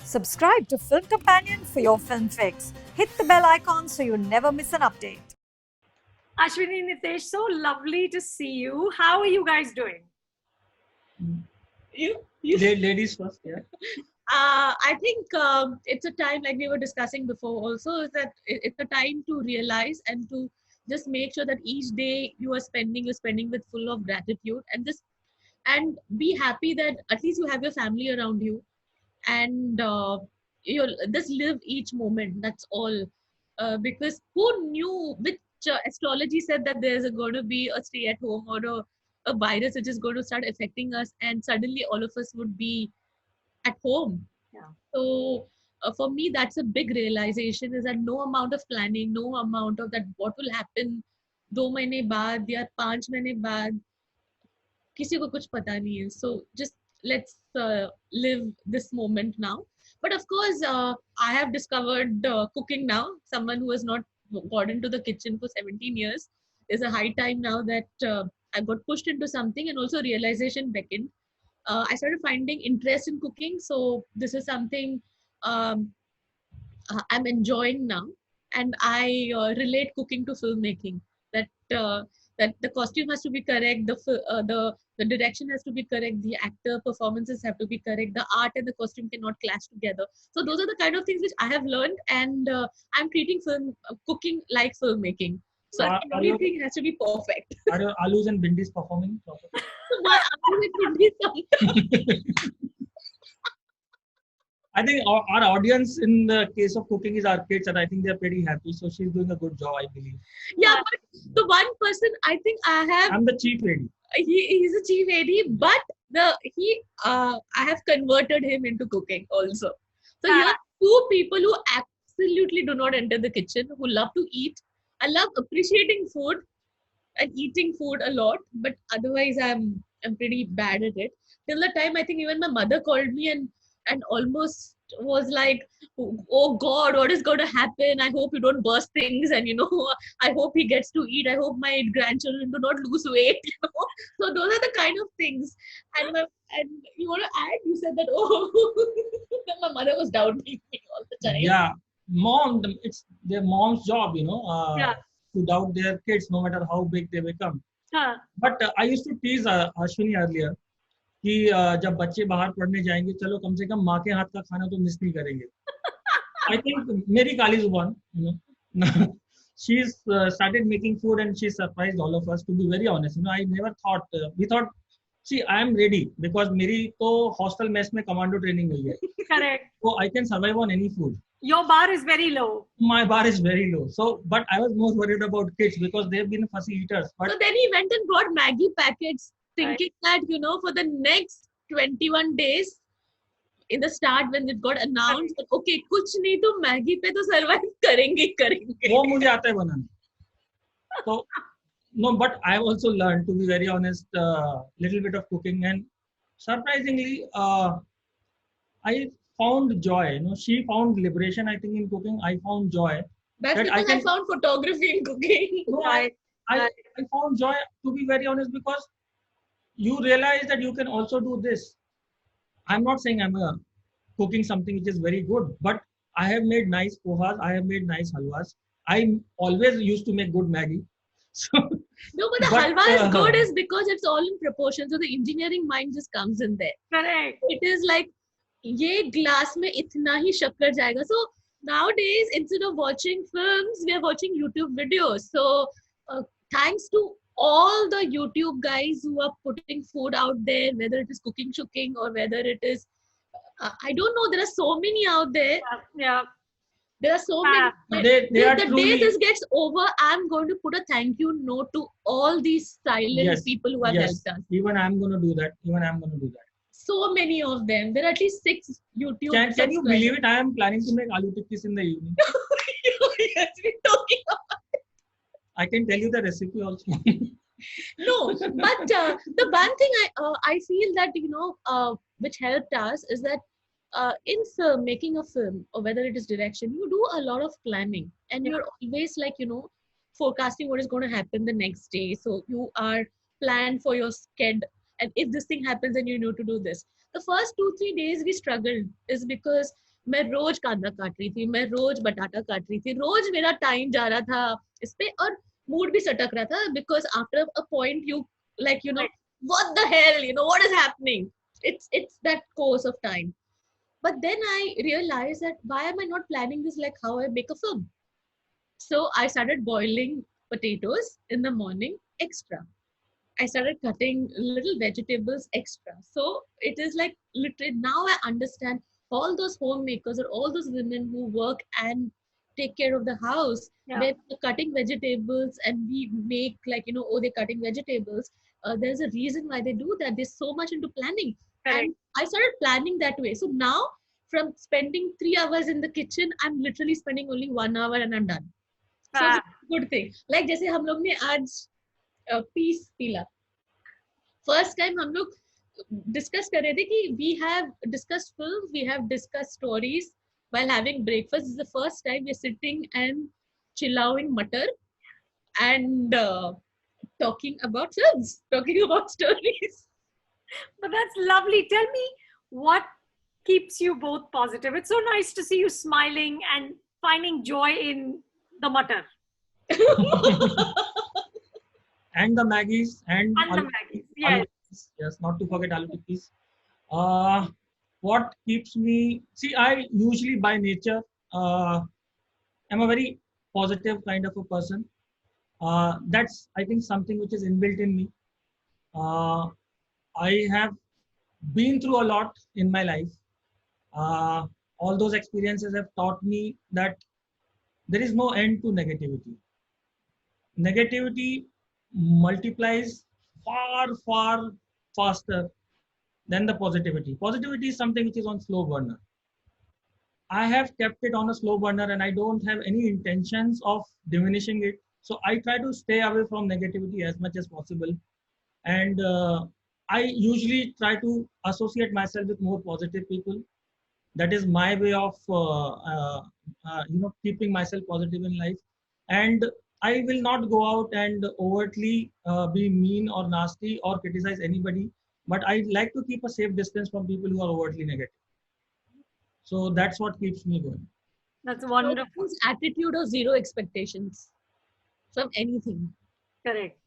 Subscribe to Film Companion for your film fix. Hit the bell icon so you never miss an update. Ashwini, Nitesh, so lovely to see you. How are you guys doing? You Ladies first, yeah. I think it's a time, like we were discussing before also, is that it's a time to realize and to just make sure that each day you're spending with full of gratitude, and be happy that at least you have your family around you, and you just live each moment. That's all. Because who knew which astrology said that there's going to be a stay at home or a virus which is going to start affecting us, and suddenly all of us would be at home. Yeah. So for me, that's a big realization, is that no amount of planning, no amount of that what will happen 2 महीने बाद या 5 महीने बाद, किसी को कुछ पता नहीं है. So just let's live this moment now. But of course, I have discovered cooking now. Someone who has not got into the kitchen for 17 years. There's a high time now that I got pushed into something, and also realization beckoned. I started finding interest in cooking. So this is something um, I'm enjoying now, and I relate cooking to filmmaking. That the costume has to be correct, the direction has to be correct, the actor performances have to be correct, the art and the costume cannot clash together. So those are the kind of things which I have learned, and I'm treating cooking like filmmaking. So everything has to be perfect. Are your alus and bindis performing properly? My aloo with bindi I think our audience in the case of cooking is our kids, and I think they're pretty happy. So she's doing a good job, I believe. Yeah, but the one person I think I have, I'm the chief lady. he's a chief AD, but I have converted him into cooking also. So here are two people who absolutely do not enter the kitchen, who love to eat. I love appreciating food and eating food a lot, but otherwise I'm pretty bad at it. Till the time I think even my mother called me and almost was like, oh God, what is going to happen? I hope you don't burst things, and I hope he gets to eat. I hope my grandchildren do not lose weight. So those are the kind of things. And you want to add? You said that my mother was doubting me all the time. Yeah, it's their mom's job, to doubt their kids, no matter how big they become. But I used to tease Ashwini earlier कि जब बच्चे बाहर पढ़ने जाएंगे, चलो कम से कम माँ के हाथ का खाना तो मिस नहीं करेंगे. I think मेरी काली जुबान, she's started making food and she surprised all of us. To be very honest, I never thought. We thought, see, I am ready because मेरी तो hostel mess में commando training हुई है. Correct. So I can survive on any food. Your bar is very low. My bar is very low. So, but I was more worried about kids because they've been fussy eaters. But so then he went and brought Maggie packets, thinking that, for the next 21 days, in the start when it got announced that, okay, कुछ नहीं तो Maggie पे तो survive करेंगे. वो मुझे आता है बनाना. So, no, but I've also learned, to be very honest, little bit of cooking, and surprisingly, I found joy. She found liberation, I think, in cooking. I found joy. That's because I found photography in cooking. No, I found joy, to be very honest, because you realize that you can also do this. I'm not saying I'm cooking something which is very good, but I have made nice pohas. I have made nice halwas. I always used to make good Maggie. So, no, but the halwa is good is because it's all in proportion. So the engineering mind just comes in there. Correct. It is like, ये glass में इतना ही शक्कर जाएगा. So nowadays, instead of watching films, we are watching YouTube videos. So thanks to all the YouTube guys who are putting food out there, whether it is cooking shooking or whether it is, I don't know, there are so many out there. Yeah. There are so many. They are the truly, day this gets over, I'm going to put a thank you note to all these silent people who have helped us. Even I'm going to do that. So many of them. There are at least 6 YouTube. Can you believe it? I am planning to make aloo tikkis in the evening. Yes, we're talking about it. I can tell you the recipe also. No, but the one thing I feel that which helped us is that in film, making a film, or whether it is direction, you do a lot of planning, and you're always like forecasting what is going to happen the next day. So you are planned for your sked, and if this thing happens, then you know to do this. The first 2-3 days we struggled is because मैं रोज कांदा काट रही थी, मैं रोज बटाटा काट रही थी, रोज मेरा टाइम जा रहा था इस पे, और मूड भी सटक रहा था, because after a point you like, you know, what the hell, you know, what is happening? It's that course of time. But then I realized that why am I not planning this like how I make a film? So I started boiling potatoes in the morning extra. I started cutting little vegetables extra. So it is like literally now I understand all those homemakers or all those women who work and take care of the house. Yeah. When we're cutting vegetables and we make like, you know, oh, they're cutting vegetables. There's a reason why they do that. They're so much into planning. Correct. And I started planning that way. So now from spending 3 hours in the kitchen, I'm literally spending only 1 hour and I'm done. So it's a good thing. Like जैसे हम लोग ने आज piece पीला, first time हम लोग discuss कर रहे थे कि we have discussed films, we have discussed stories while having breakfast. This is the first time we're sitting and chillowing mutton and talking about films, talking about stories. But that's lovely. Tell me what keeps you both positive. It's so nice to see you smiling and finding joy in the mutton. And the Maggies and the Maggies. Yes. Yes, not to forget aloo tikkis. What keeps me? See, I usually by nature am a very positive kind of a person. That's, I think, something which is inbuilt in me. I have been through a lot in my life. All those experiences have taught me that there is no end to negativity. Negativity multiplies far faster than the positivity. Positivity is something which is on slow burner. I have kept it on a slow burner and I don't have any intentions of diminishing it. So I try to stay away from negativity as much as possible. And I usually try to associate myself with more positive people. That is my way of keeping myself positive in life. And I will not go out and overtly be mean or nasty or criticize anybody, but I like to keep a safe distance from people who are overtly negative. So that's what keeps me going. That's wonderful. So attitude of zero expectations from anything. Correct.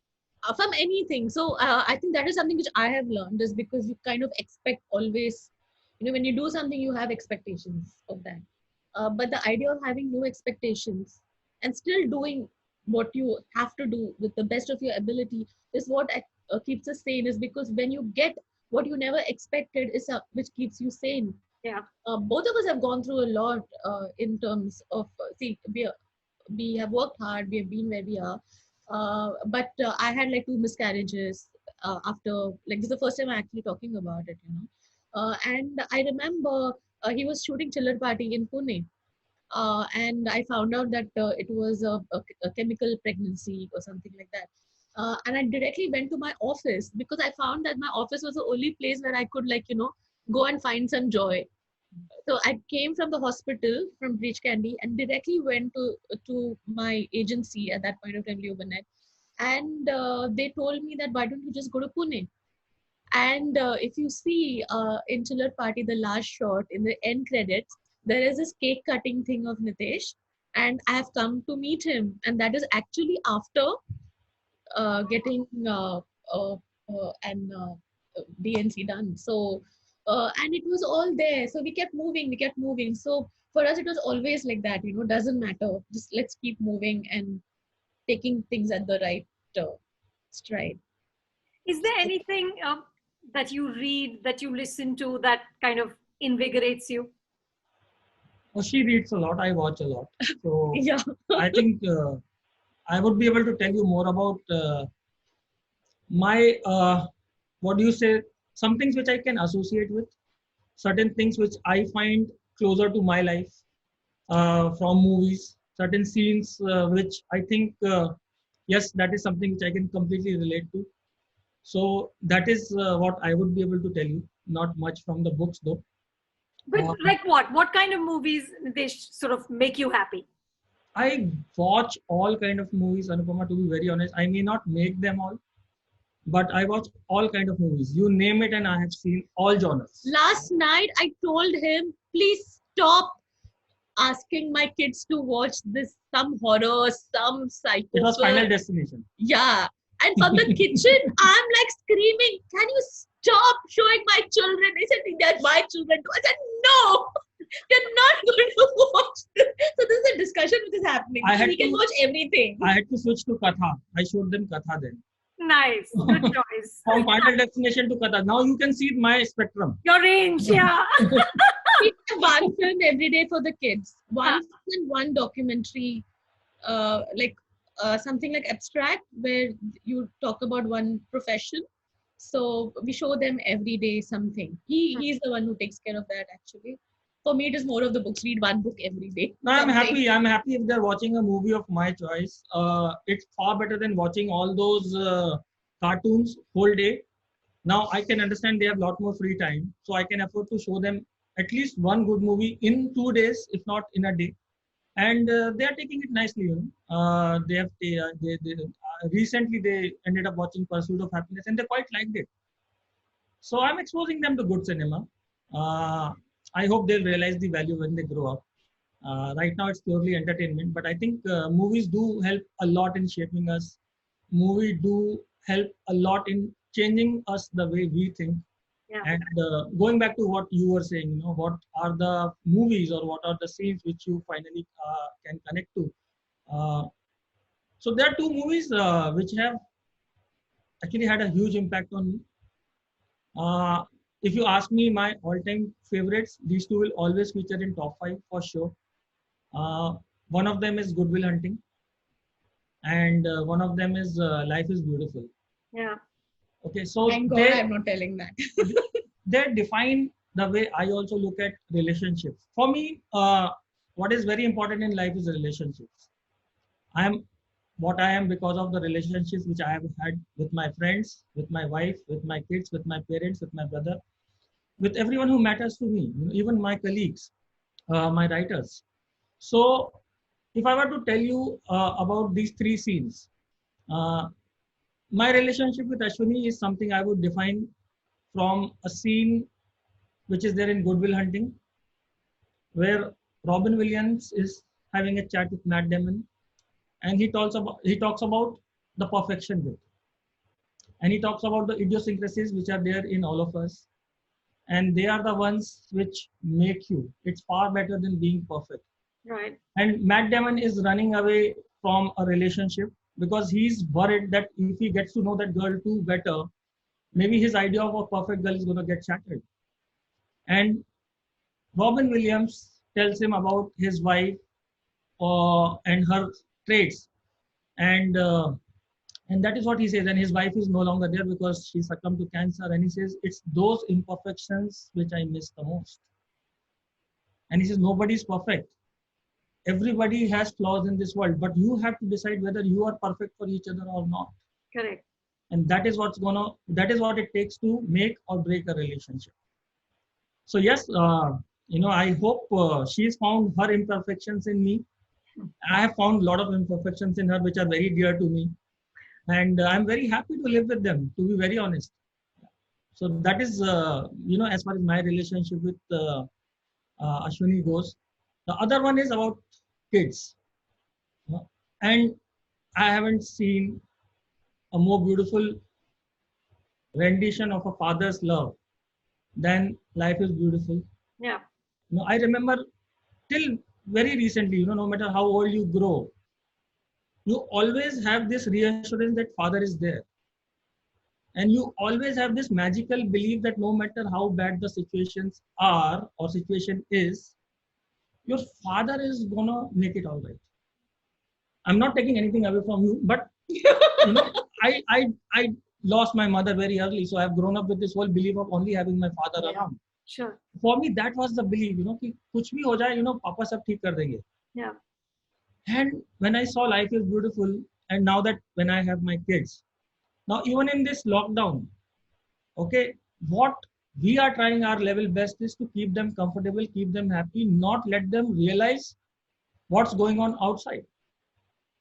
From anything. So I think that is something which I have learned, is because you kind of expect always, you know, when you do something, you have expectations of that. But the idea of having no expectations and still doing what you have to do with the best of your ability is what keeps us sane, is because when you get what you never expected is which keeps you sane. Yeah. Both of us have gone through a lot in terms of, we have worked hard, we have been where we are. But I had like 2 miscarriages after, like this is the first time I'm actually talking about it, you know. And I remember he was shooting Chiller Party in Pune. And I found out that it was a chemical pregnancy or something like that. And I directly went to my office because I found that my office was the only place where I could, like, you know, go and find some joy. So I came from the hospital from Breach Candy and directly went to my agency at that point of time, Leobanet. And they told me that why don't you just go to Pune? And if you see in Chiller Party, the last shot in the end credits, there is this cake cutting thing of Nitesh, and I have come to meet him. And that is actually after getting DNC done. So, and it was all there. So we kept moving. So for us, it was always like that, you know, doesn't matter. Just let's keep moving and taking things at the right stride. Is there anything that you read, that you listen to, that kind of invigorates you? Well, she reads a lot. I watch a lot. So Yeah. I think I would be able to tell you more about my, what do you say, some things which I can associate with, certain things which I find closer to my life from movies, certain scenes which I think, yes, that is something which I can completely relate to. So that is what I would be able to tell you. Not much from the books though. But like what? What kind of movies they sort of make you happy? I watch all kind of movies, Anupama, to be very honest. I may not make them all, but I watch all kind of movies. You name it and I have seen all genres. Last night I told him, please stop asking my kids to watch some horror, some psycho. It was Final Destination. Yeah. And from the kitchen, I'm like screaming, can you stop showing my children? They said, that's my children. I said, no, they're not going to watch this. So this is a discussion which is happening. We can watch everything. I had to switch to Katha. I showed them Katha then. Nice. Good choice. From Final Destination to Katha. Now you can see my spectrum. Your range, yeah. We have one film every day for the kids. One documentary, something like abstract, where you talk about one profession. So we show them every day something. He's the one who takes care of that actually. For me, it is more of the books. Read one book every day. No, I'm happy. I'm happy if they're watching a movie of my choice. It's far better than watching all those cartoons whole day. Now I can understand they have a lot more free time, so I can afford to show them at least one good movie in 2 days, if not in a day. And they are taking it nicely. Recently they ended up watching Pursuit of Happiness, and they quite liked it. So I'm exposing them to good cinema. I hope they'll realize the value when they grow up. Right now it's purely entertainment, but I think movies do help a lot in shaping us. Movies do help a lot in changing us the way we think. Yeah. And going back to what you were saying, what are the movies or what are the scenes which you finally can connect to? So there are 2 movies which have actually had a huge impact on me. If you ask me my all-time favorites, these 2 will always feature in top 5 for sure. One of them is Good Will Hunting, and one of them is Life is Beautiful. Yeah. Okay, so thank God I'm not telling that. They define the way I also look at relationships. For me, what is very important in life is relationships. I am what I am because of the relationships which I have had with my friends, with my wife, with my kids, with my parents, with my brother, with everyone who matters to me, even my colleagues, my writers. So if I were to tell you about these 3 scenes, my relationship with Ashwini is something I would define from a scene which is there in Good Will Hunting, where Robin Williams is having a chat with Matt Damon, and he talks about the perfection bit, and he talks about the idiosyncrasies which are there in all of us, and they are the ones which make you. It's far better than being perfect. Right. And Matt Damon is running away from a relationship because he's worried that if he gets to know that girl too better, maybe his idea of a perfect girl is going to get shattered. And Robin Williams tells him about his wife and her traits, and that is what he says. And his wife is no longer there because she succumbed to cancer, and he says, it's those imperfections which I miss the most. And he says, nobody's perfect. Everybody has flaws in this world, but you have to decide whether you are perfect for each other or not. Correct. And that is what it takes to make or break a relationship. So yes, I hope she's found her imperfections in me. I have found a lot of imperfections in her which are very dear to me, and I'm very happy to live with them, to be very honest. So that is as far as my relationship with Ashwini goes. The other one is about kids, and I haven't seen a more beautiful rendition of a father's love than Life is Beautiful. Yeah. I remember till very recently, no matter how old you grow, you always have this reassurance that father is there. And you always have this magical belief that no matter how bad the situations are or situation is, your father is gonna make it all right. I'm not taking anything away from you, but I lost my mother very early, so I've grown up with this whole belief of only having my father around. Sure. For me, that was the belief, कि कुछ भी हो जाए, Papa सब ठीक कर देंगे. Yeah. And when I saw Life is Beautiful, and now that when I have my kids, now even in this lockdown, okay, what we are trying our level best is to keep them comfortable, keep them happy, not let them realize what's going on outside.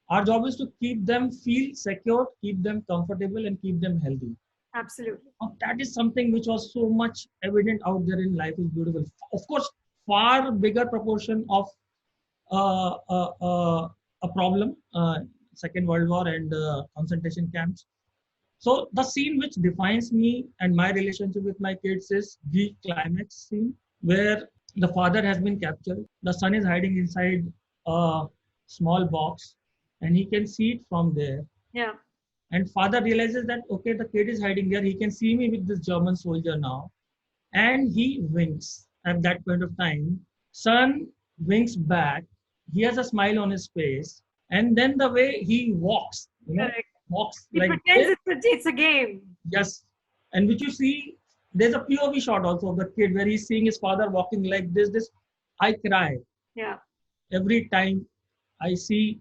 Our job is to keep them feel secure, keep them comfortable, and keep them healthy. Absolutely. Now, that is something which was so much evident out there in Life is Beautiful. Of course, far bigger proportion of a problem, Second World War and concentration camps. So the scene which defines me and my relationship with my kids is the climax scene where the father has been captured. The son is hiding inside a small box and he can see it from there. Yeah. And father realizes that, okay, the kid is hiding there. He can see me with this German soldier now. And he winks at that point of time. Son winks back. He has a smile on his face. And then the way he walks, Correct. walks He like pretends this. it's a game. Yes. And which you see, there's a POV shot also of the kid where he's seeing his father walking like this. I cry Yeah. every time I see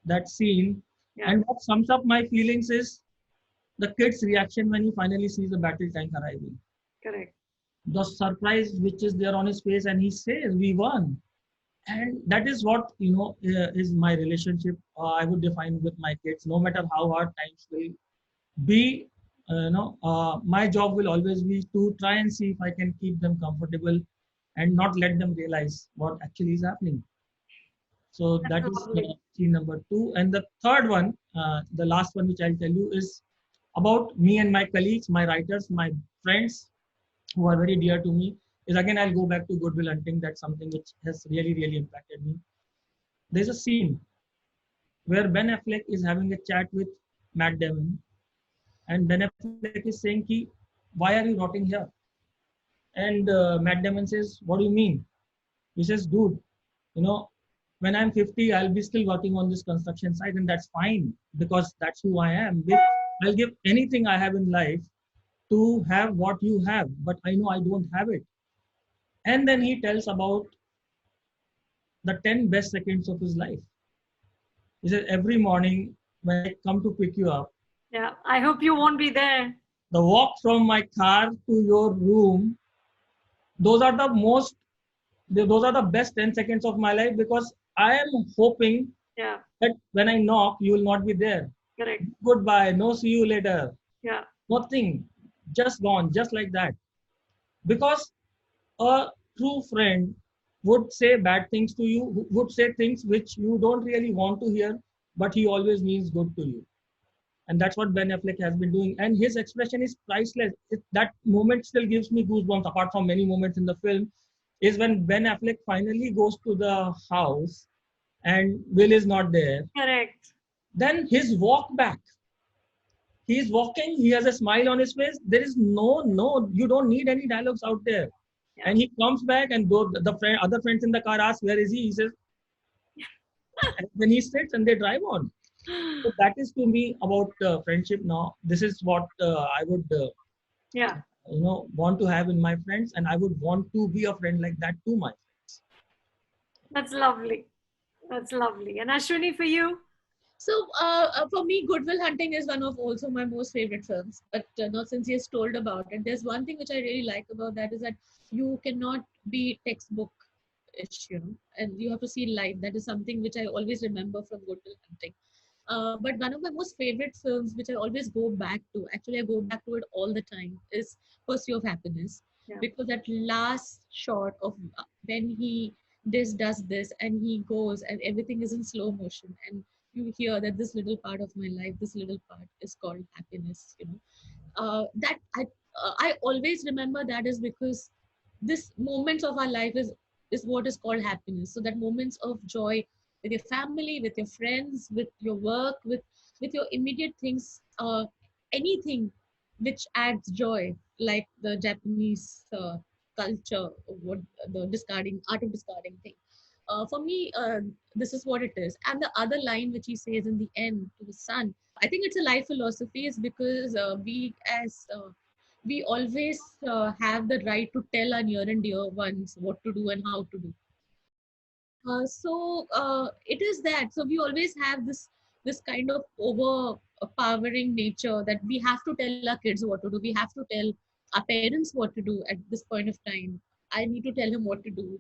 that scene. Yeah. And what sums up my feelings is the kid's reaction when he finally sees the battle tank arriving. Correct. The surprise which is there on his face, and he says, "We won." And that is what is my relationship. I would define with my kids. No matter how hard times will be, my job will always be to try and see if I can keep them comfortable and not let them realize what actually is happening. So that is scene number 2. And the third one, the last one which I'll tell you, is about me and my colleagues, my writers, my friends who are very dear to me. Is again, I'll go back to Good Will Hunting. That's something which has really, really impacted me. There's a scene where Ben Affleck is having a chat with Matt Damon. And Ben Affleck is saying, why are you rotting here? And Matt Damon says, what do you mean? He says, dude, when I'm 50, I'll be still working on this construction site, and that's fine because that's who I am. I'll give anything I have in life to have what you have, but I know I don't have it. And then he tells about the 10 best seconds of his life. He said, every morning when I come to pick you up, yeah, I hope you won't be there. The walk from my car to your room, those are the best 10 seconds of my life, because I am hoping that when I knock, you will not be there. Correct. Goodbye. No, see you later. Yeah. Nothing. Just gone. Just like that. Because a true friend would say bad things to you, would say things which you don't really want to hear, but he always means good to you. And that's what Ben Affleck has been doing. And his expression is priceless. That moment still gives me goosebumps, apart from many moments in the film, is when Ben Affleck finally goes to the house and Will is not there. Correct. Then his walk back. He's walking, he has a smile on his face. There is no, you don't need any dialogues out there. Yeah. And he comes back, and other friends in the car ask, where is he? He says, and then he sits and they drive on. So that is to me about friendship now. This is what I would want to have in my friends, and I would want to be a friend like that to my friends. That's lovely. That's lovely. And Ashwini, for you? So for me, Good Will Hunting is one of also my most favorite films. But not since he's told about it. There's one thing which I really like about that is that you cannot be textbook-ish, and you have to see life. That is something which I always remember from Good Will Hunting. But one of my most favorite films, which I always go back to, actually I go back to it all the time, is Pursuit of Happiness. Yeah. Because that last shot of when he does this and he goes and everything is in slow motion, and you hear that this little part of my life, this little part is called happiness. That I always remember that is because this moments of our life is what is called happiness. So that moments of joy with your family, with your friends, with your work, with your immediate things, anything which adds joy, like the Japanese culture, what the art of discarding thing. For me, this is what it is. And the other line which he says in the end to his son, I think it's a life philosophy, is because we always have the right to tell our near and dear ones what to do and how to do. So it is that. So we always have this kind of overpowering nature that we have to tell our kids what to do. We have to tell our parents what to do at this point of time. I need to tell him what to do.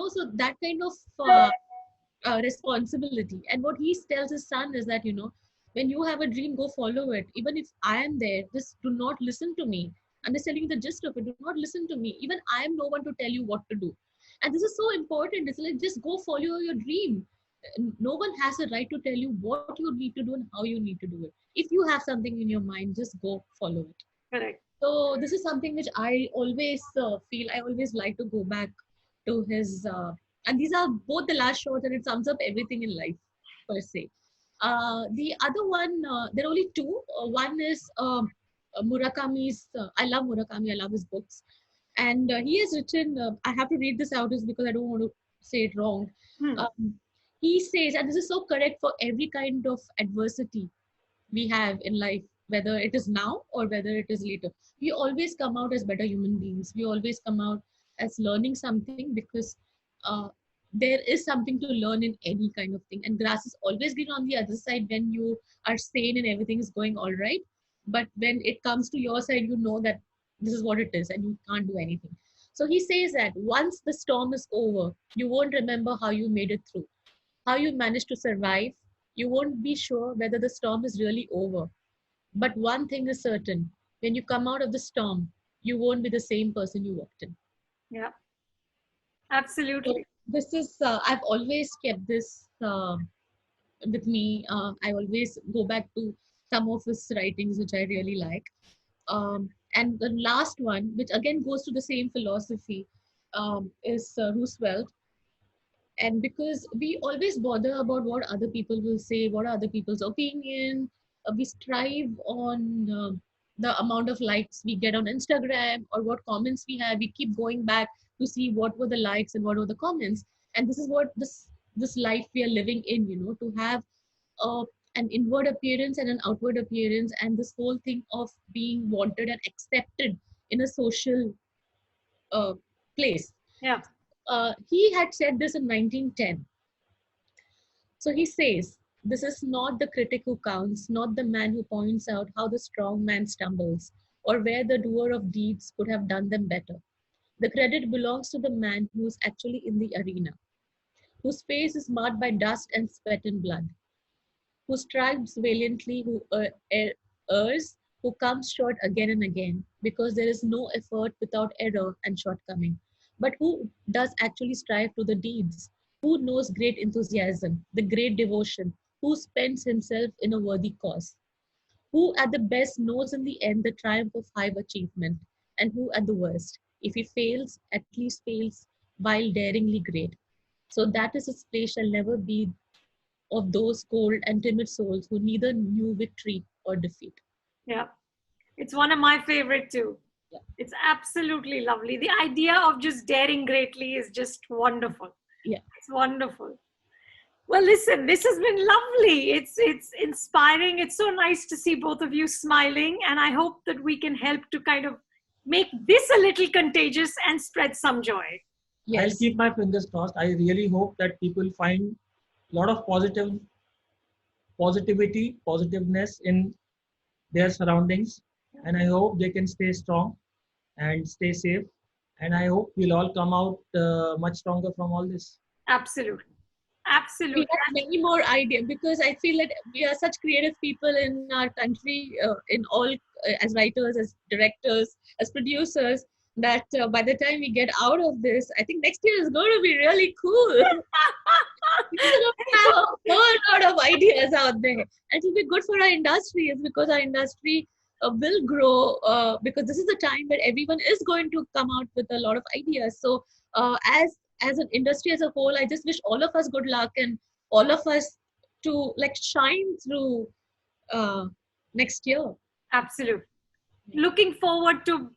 So that kind of responsibility. And what he tells his son is that, when you have a dream, go follow it. Even if I am there, just do not listen to me. I'm just telling you the gist of it. Do not listen to me. Even I am no one to tell you what to do. And this is so important. It's like, just go follow your dream. No one has a right to tell you what you need to do and how you need to do it. If you have something in your mind, just go follow it. Correct. So this is something which I always feel. I always like to go back to his, and these are both the last shorts, and it sums up everything in life per se. The other one, there are only two. One is Murakami's. I love Murakami. I love his books, and he has written. I have to read this out, is because I don't want to say it wrong. He says, and this is so correct for every kind of adversity we have in life, whether it is now or whether it is later. We always come out as better human beings. We always come out as learning something, because there is something to learn in any kind of thing. And grass is always green on the other side when you are sane and everything is going all right. But when it comes to your side, you know that this is what it is and you can't do anything. So he says that once the storm is over, you won't remember how you made it through, how you managed to survive. You won't be sure whether the storm is really over. But one thing is certain, when you come out of the storm, you won't be the same person you walked in. Yeah, absolutely. So this is, I've always kept this with me. I always go back to some of his writings, which I really like. And the last one, which again goes to the same philosophy, is Roosevelt. And because we always bother about what other people will say, what are other people's opinion, we strive on the amount of likes we get on Instagram or what comments we have. We keep going back to see what were the likes and what were the comments. And this is what this life we are living in, you know, to have an inward appearance and an outward appearance, and this whole thing of being wanted and accepted in a social place. Yeah. He had said this in 1910. So he says, this is not the critic who counts, not the man who points out how the strong man stumbles, or where the doer of deeds could have done them better. The credit belongs to the man who is actually in the arena, whose face is marked by dust and sweat and blood, who strives valiantly, who errs, who comes short again and again, because there is no effort without error and shortcoming. But who does actually strive to the deeds? Who knows great enthusiasm, the great devotion? Who spends himself in a worthy cause? Who at the best knows in the end the triumph of high achievement? And who at the worst, if he fails, at least fails while daringly great? So that is his place shall never be of those cold and timid souls who neither knew victory or defeat. Yeah, it's one of my favorite too. Yeah. It's absolutely lovely. The idea of just daring greatly is just wonderful. Yeah, it's wonderful. Well, listen, this has been lovely. It's inspiring. It's so nice to see both of you smiling, and I hope that we can help to kind of make this a little contagious and spread some joy. Yes. I'll keep my fingers crossed. I really hope that people find a lot of positiveness in their surroundings, and I hope they can stay strong and stay safe, and I hope we'll all come out much stronger from all this. Absolutely. Absolutely. We have many more ideas, because I feel that we are such creative people in our country, in all, as writers, as directors, as producers, that by the time we get out of this, I think next year is going to be really cool. We're going to have a whole lot of ideas out there. And it will be good for our industry, is because our industry will grow, because this is the time where everyone is going to come out with a lot of ideas. So as an industry as a whole, I just wish all of us good luck and all of us to like shine through next year. Absolutely. Looking forward to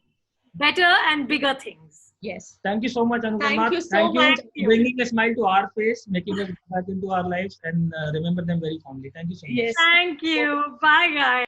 better and bigger things. Yes. Thank you so much, Anupama. Thank you so much. Bringing a smile to our face, making us back into our lives, and remember them very fondly. Thank you so much. Yes. Thank you. Bye, guys.